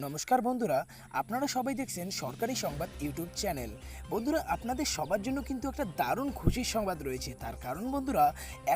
নমস্কার বন্ধুরা, আপনারা সবাই দেখছেন সরকারি সংবাদ ইউটিউব চ্যানেল। বন্ধুরা, আপনাদের সবার জন্য কিন্তু একটা দারুণ খুশির সংবাদ রয়েছে। তার কারণ বন্ধুরা,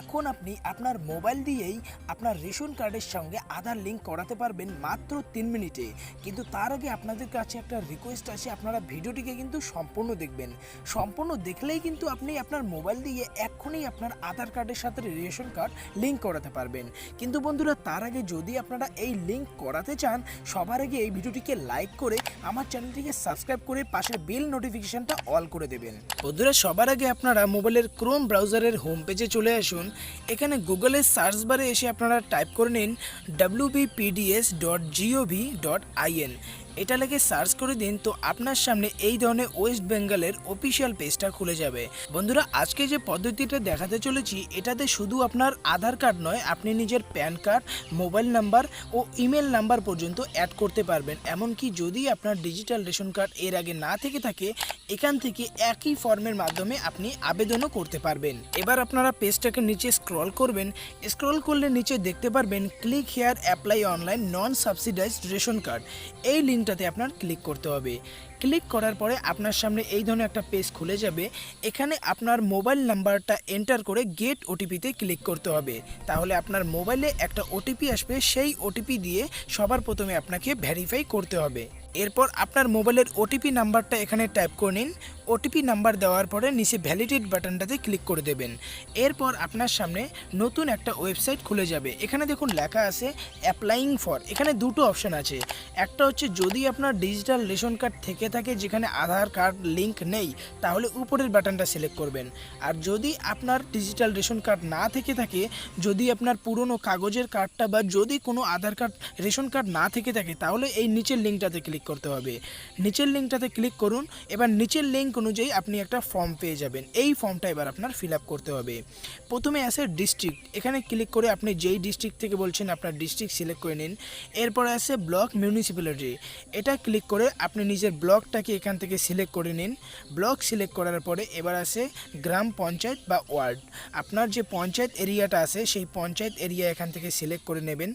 এখন আপনি আপনার মোবাইল দিয়েই আপনার রেশন কার্ডের সঙ্গে আধার লিঙ্ক করাতে পারবেন মাত্র 3 মিনিটে। কিন্তু তার আগে আপনাদের কাছে একটা রিকোয়েস্ট আছে, আপনারা ভিডিওটিকে কিন্তু সম্পূর্ণ দেখবেন। সম্পূর্ণ দেখলেই কিন্তু আপনি আপনার মোবাইল দিয়ে এক্ষুনি আপনার আধার কার্ডের সাথে রেশন কার্ড লিঙ্ক করাতে পারবেন। কিন্তু বন্ধুরা, তার আগে যদি আপনারা এই লিঙ্ক করাতে চান, সবার আগে এই ভিডিওটিকে লাইক করে আমার চ্যানেলটিকে সাবস্ক্রাইব করে পাশের বেল নোটিফিকেশনটা অল করে দেবেন। বন্ধুরা, সবার আগে আপনারা মোবাইলের ক্রোম ব্রাউজারের হোম পেজে চলে আসুন। এখানে গুগলের সার্চ বারে এসে আপনারা টাইপ করে নিন wbpds.gov.in। এটা লিখে সার্চ করে দিন, তো আপনার সামনে এই ধরনের ওয়েস্ট বেঙ্গলের অফিসিয়াল পেজটা খুলে যাবে। বন্ধুরা, আজকে যে পদ্ধতিটা দেখাতে চলেছি, এটাতে শুধু আপনার আধার কার্ড নয়, আপনি নিজের প্যান কার্ড, মোবাইল নাম্বার ও ইমেল নাম্বার পর্যন্ত অ্যাড করতে পারবেন। এমনকি যদি আপনার ডিজিটাল রেশন কার্ড এর আগে না থেকে থাকে, এখান থেকে একই ফর্মের মাধ্যমে আপনি আবেদনও করতে পারবেন। এবার আপনারা পেজটাকে নিচে স্ক্রল করবেন। স্ক্রল করলে নিচে দেখতে পারবেন click here apply online non subsidised ration card. এই লিঙ্কটাতে আপনার ক্লিক করতে হবে। ক্লিক করার পরে আপনার সামনে এই ধরনের একটা পেজ খুলে যাবে। এখানে আপনার মোবাইল নাম্বারটা এন্টার করে গেট ওটিপিতে ক্লিক করতে হবে। তাহলে আপনার মোবাইলে একটা ওটিপি আসবে, সেই ওটিপি দিয়ে সবার প্রথমে আপনাকে ভেরিফাই করতে হবে। এরপর আপনার মোবাইলের ওটিপি নাম্বারটা এখানে টাইপ করে নিন। ওটিপি নাম্বার দেওয়ার পরে নিচে ভ্যালিডেট বাটনটাতে ক্লিক করে দেবেন। এরপর আপনার সামনে নতুন একটা ওয়েবসাইট খুলে যাবে। এখানে দেখুন লেখা আছে অ্যাপ্লাইং ফর। এখানে দুটো অপশান আছে। একটা হচ্ছে যদি আপনার ডিজিটাল রেশন কার্ড থেকে থাকে যেখানে আধার কার্ড লিঙ্ক নেই, তাহলে উপরের বাটনটা সিলেক্ট করবেন। আর যদি আপনার ডিজিটাল রেশন কার্ড না থেকে থাকে, যদি আপনার পুরনো কাগজের কার্ডটা বা যদি কোনো আধার কার্ড রেশন কার্ড না থেকে থাকে, তাহলে এই নিচের লিঙ্কটাতে ক্লিক করতে হবে। নিচের লিঙ্কটাতে ক্লিক করুন। এবার নিচের লিঙ্ক অনুযায়ী আপনি একটা ফর্ম পেয়ে যাবেন। এই ফর্মটা এবার আপনার ফিল আপ করতে হবে। প্রথমে আসে ডিস্ট্রিক্ট। এখানে ক্লিক করে আপনি যেই ডিস্ট্রিক্ট থেকে বলছেন আপনার ডিস্ট্রিক্ট সিলেক্ট করে নিন। এরপরে আসে ব্লক মিউনিসিপ্যালিটি। এটা ক্লিক করে আপনি নিজের ব্লকটাকে এখান থেকে সিলেক্ট করে নিন। ব্লক সিলেক্ট করার পরে এবার আসে গ্রাম পঞ্চায়েত বা ওয়ার্ড। আপনার যে পঞ্চায়েত এরিয়াটা আছে সেই পঞ্চায়েত এরিয়া এখান থেকে সিলেক্ট করে নেবেন।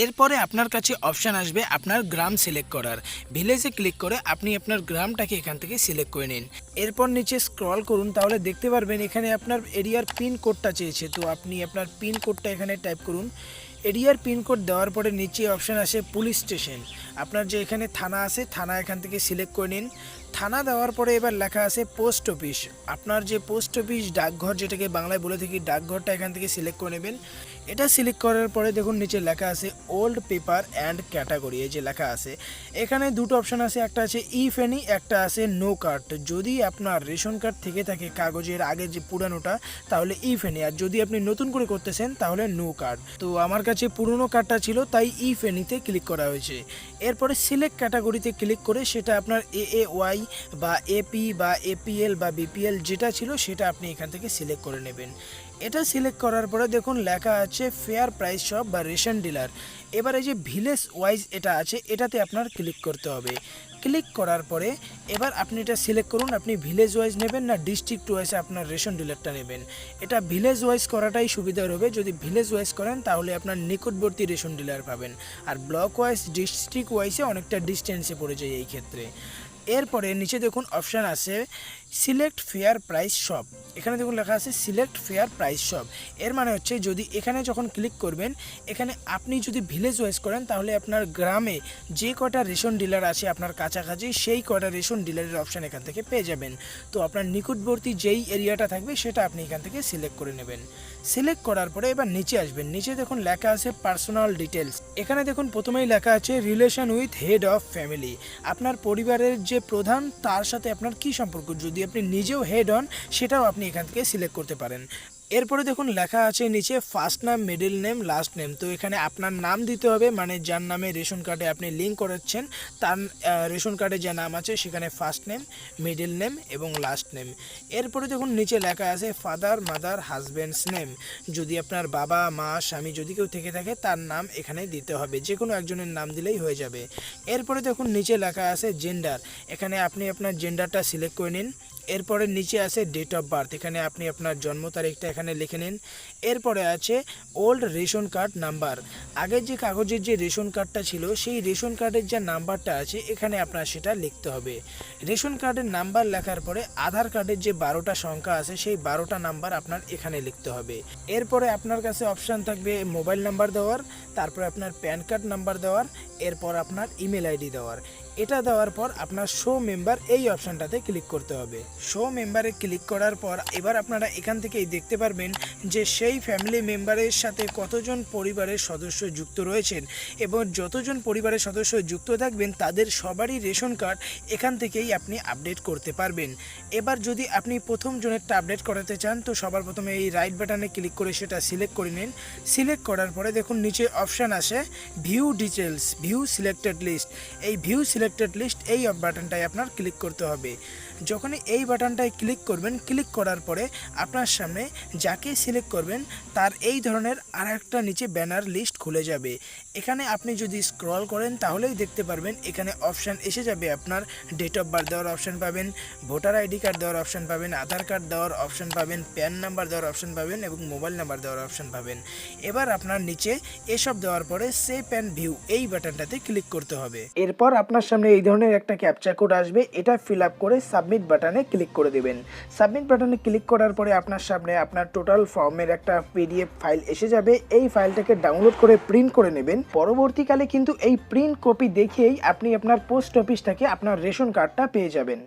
এরপরে আপনার কাছে অপশান আসবে আপনার গ্রাম সিলেক্ট করার। ভিলেজে ক্লিক করে আপনি আপনার গ্রামটাকে এখান থেকে সিলেক্ট করে নিন। এরপর নিচে স্ক্রল করুন, তাহলে দেখতে পারবেন এখানে আপনার এরিয়ার পিন কোডটা চেয়েছে। তো আপনি আপনার পিন কোডটা এখানে টাইপ করুন। এরিয়ার পিনকোড দেওয়ার পরে নিচে অপশান আসে পুলিশ স্টেশন। আপনার যে এখানে থানা আছে, থানা এখান থেকে সিলেক্ট করে নিন। থানা দেওয়ার পরে এবার লেখা আছে পোস্ট অফিস। আপনার যে পোস্ট অফিস, ডাকঘর যেটাকে বাংলায় বলে থাকি, ডাকঘরটা এখান থেকে সিলেক্ট করে নেবেন। এটা সিলেক্ট করার পরে দেখুন নিচে লেখা আছে ওল্ড পেপার অ্যান্ড ক্যাটাগরি। এই যে লেখা আছে, এখানে দুটো অপশান আছে, একটা আছে ইফ এনি, একটা আছে নো কার্ড। যদি আপনার রেশন কার্ড থেকে থাকে কাগজের আগে যে পুরানোটা, তাহলে ইফ এনি। আর যদি আপনি নতুন করে করতেছেন তাহলে নো কার্ড। তো আমার কাছে পুরনো কার্ডটা ছিল, তাই ইফ এনিতে ক্লিক করা হয়েছে। এরপরে সিলেক্ট ক্যাটাগরিতে ক্লিক করে সেটা আপনার এএওয়াই বা এপি বা এপিএল বা বিপিএল যেটা ছিল সেটা আপনি এখান থেকে সিলেক্ট করে নেবেন। এটা সিলেক্ট করার পরে দেখুন লেখা আছে ফেয়ার প্রাইস শপ বা রেশন ডিলার। এবারে যে ভিলেজ ওয়াইজ এটা আছে, এটাতে আপনার ক্লিক করতে হবে। ক্লিক করার পরে এবার আপনি এটা সিলেক্ট করুন, আপনি ভিলেজ ওয়াইজ নেবেন না ডিস্ট্রিক্ট ওয়াইজ আপনার রেশন ডিলারটা নেবেন। এটা ভিলেজ ওয়াইজ করাটাই সুবিধা হবে। যদি ভিলেজ ওয়াইজ করেন তাহলে আপনার নিকটবর্তী রেশন ডিলার পাবেন। আর ব্লক ওয়াইজ, ডিস্ট্রিক্ট ওয়াইজে অনেকটা ডিস্টেন্সে পড়ে যায় এই ক্ষেত্রে। এরপরে নিচে দেখুন অপশান আছে সিলেক্ট ফেয়ার প্রাইস শপ। এখানে দেখুন লেখা আছে সিলেক্ট ফেয়ার প্রাইস শপ। এর মানে হচ্ছে যদি এখানে যখন ক্লিক করবেন, এখানে আপনি যদি ভিলেজ ওয়াইজ করেন তাহলে আপনার গ্রামে যে কটা রেশন ডিলার আছে আপনার কাছাকাছি, সেই কটা রেশন ডিলারের অপশান এখান থেকে পেয়ে যাবেন। তো আপনার নিকটবর্তী যেই এরিয়াটা থাকবে সেটা আপনি এখান থেকে সিলেক্ট করে নেবেন। সিলেক্ট করার পরে এবার নিচে আসবেন। নিচে দেখুন লেখা আছে পার্সোনাল ডিটেলস। এখানে দেখুন প্রথমেই লেখা আছে relation with head of family. আপনার পরিবারের যে প্রধান তার সাথে আপনার কি সম্পর্ক, যদি আপনি নিজেও হেড হন সেটাও আপনি এখান থেকে সিলেক্ট করতে পারেন। এরপরে দেখুন লেখা আছে নিচে first name, middle name, last name. তো এখানে আপনার নাম দিতে হবে, মানে যার নামে রেশন কার্ডে আপনি লিঙ্ক করাচ্ছেন তার রেশন কার্ডে যে নাম আছে সেখানে ফার্স্ট নেম, মিডল নেম এবং লাস্ট নেম। এরপরে দেখুন নিচে লেখা আছে ফাদার, মাদার, হাজব্যান্ডস নেম। যদি আপনার বাবা, মা, স্বামী যদি কেউ থেকে থাকে তার নাম এখানে দিতে হবে, যে কোনো একজনের নাম দিলেই হয়ে যাবে। এরপরে দেখুন নিচে লেখা আছে জেন্ডার। এখানে আপনি আপনার জেন্ডারটা সিলেক্ট করে নিন। এরপরে নিচে আছে ডেট অফ বার্থ, এখানে আপনি আপনার জন্ম তারিখটা এখানে লিখে নিন। এরপরে আছে ওল্ড রেশন কার্ড নাম্বার, আগের যে কাগজের যে রেশন কার্ডটা ছিল সেই রেশন কার্ডের যে নাম্বারটা আছে এখানে আপনার সেটা লিখতে হবে। রেশন কার্ডের নাম্বার লেখার পরে আধার কার্ডের যে 12টা সংখ্যা আছে সেই 12টা নাম্বার আপনার এখানে লিখতে হবে। এরপরে আপনার কাছে অপশান থাকবে মোবাইল নাম্বার দেওয়ার, তারপরে আপনার প্যান কার্ড নাম্বার দেওয়ার, এরপর আপনার ইমেল আইডি দেওয়ার। এটা দেওয়ার পর আপনার শো মেম্বার এই অপশানটাতে ক্লিক করতে হবে। শো মেম্বারে ক্লিক করার পর এবার আপনারা এখান থেকেই দেখতে পারবেন যে সেই ফ্যামিলি মেম্বারের সাথে কতজন পরিবারের সদস্য যুক্ত রয়েছেন এবং যতজন পরিবারের সদস্য যুক্ত থাকবেন তাদের সবারই রেশন কার্ড এখান থেকেই আপনি আপডেট করতে পারবেন। এবার যদি আপনি প্রথম জনেরটা আপডেট করাতে চান তো সবার প্রথমে এই রাইট বাটনে ক্লিক করে সেটা সিলেক্ট করে নিন। সিলেক্ট করার পরে দেখুন নিচে অপশান আসে view details, view selected list. এই ভিউ সিলেক্টেড লিস্ট এই বাটনটায় আপনার ক্লিক করতে হবে। যখনই এই বাটনটায় ক্লিক করবেন, ক্লিক করার পরে আপনার সামনে যাকে সিলেক্ট করবেন তার এই ধরনের আর একটা নিচে ব্যানার লিস্ট খুলে যাবে। এখানে আপনি যদি স্ক্রল করেন তাহলেই দেখতে পারবেন এখানে অপশান এসে যাবে, আপনার ডেট অফ বার্থ দেওয়ার অপশান পাবেন, ভোটার আইডি কার্ড দেওয়ার অপশান পাবেন, আধার কার্ড দেওয়ার অপশান পাবেন, প্যান নাম্বার দেওয়ার অপশান পাবেন এবং মোবাইল নাম্বার দেওয়ার অপশান পাবেন। এবার আপনার নিচে এসব দেওয়ার পরে সেভ অ্যান্ড ভিউ এই বাটনটাতে ক্লিক করতে হবে। এরপর আপনার সামনে এই ধরনের একটা ক্যাপচা কোড আসবে, এটা ফিল আপ করে সাবমিট বাটনে ক্লিক করে দেবেন। সাবমিট বাটনে ক্লিক করার পরে আপনার সামনে আপনার টোটাল ফর্মের একটা পিডিএফ ফাইল এসে যাবে। এই ফাইলটাকে ডাউনলোড করে প্রিন্ট করে নেবেন। পরবর্তীকালে কিন্তু এই প্রিন্ট কপি দেখেই আপনি আপনার পোস্ট অফিস থেকে আপনার রেশন কার্ডটা পেয়ে যাবেন।